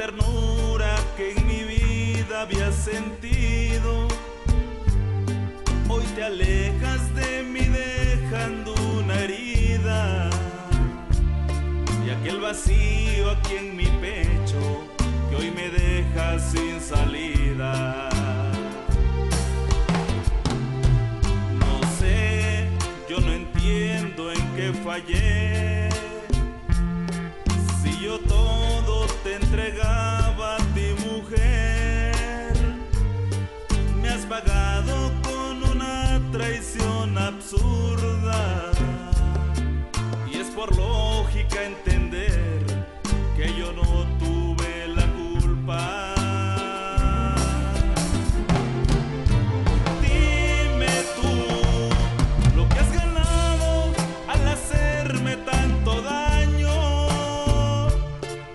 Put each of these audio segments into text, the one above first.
ternura que en mi vida había sentido, hoy te alejas de mí dejando una herida y aquel vacío aquí en mi pecho que hoy me deja sin salida. No sé, yo no entiendo en qué fallé, si yo todo te entregaba a ti, mujer. Me has pagado con una traición absurda y es por lógica entender que yo no tuve la culpa. Dime tú lo que has ganado al hacerme tanto daño.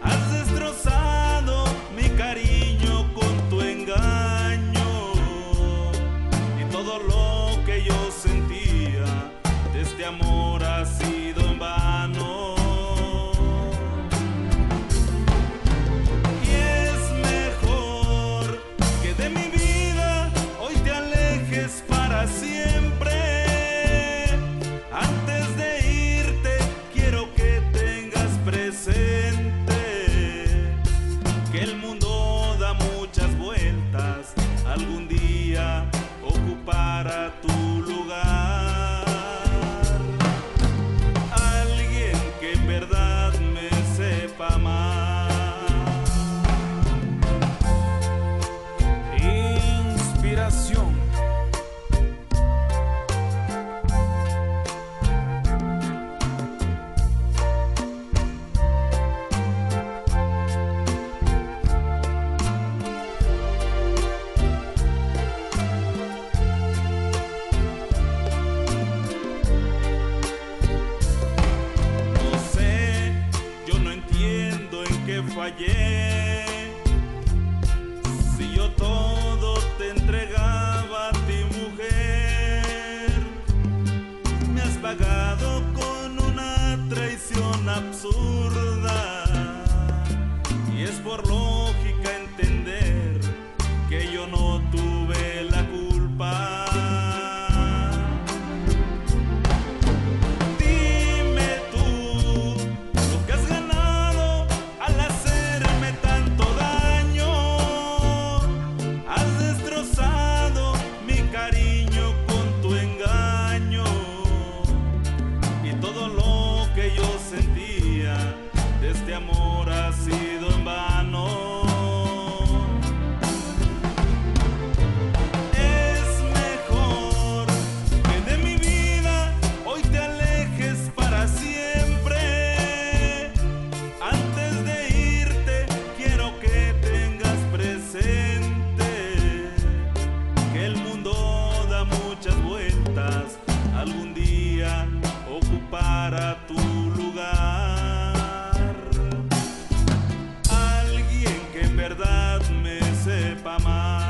Has destrozado mi cariño con tu engaño y todo lo que yo sentía de este amor ha sido en vano. Siempre, antes de irte, quiero que tengas presente que el mundo da muchas vueltas, algún día ocupará tu lugar. Alguien que en verdad me sepa amar. Inspiración. Fallé, si yo todo te entregaba a ti, mujer. Me has pagado con una traición absurda y es por lógica entender que yo no tuve la culpa. Este amor ha sido en vano. Es mejor que de mi vida hoy te alejes para siempre. Antes de irte quiero que tengas presente que el mundo da muchas vueltas, algún día ocupará tu lugar. Verdad me sepa amar.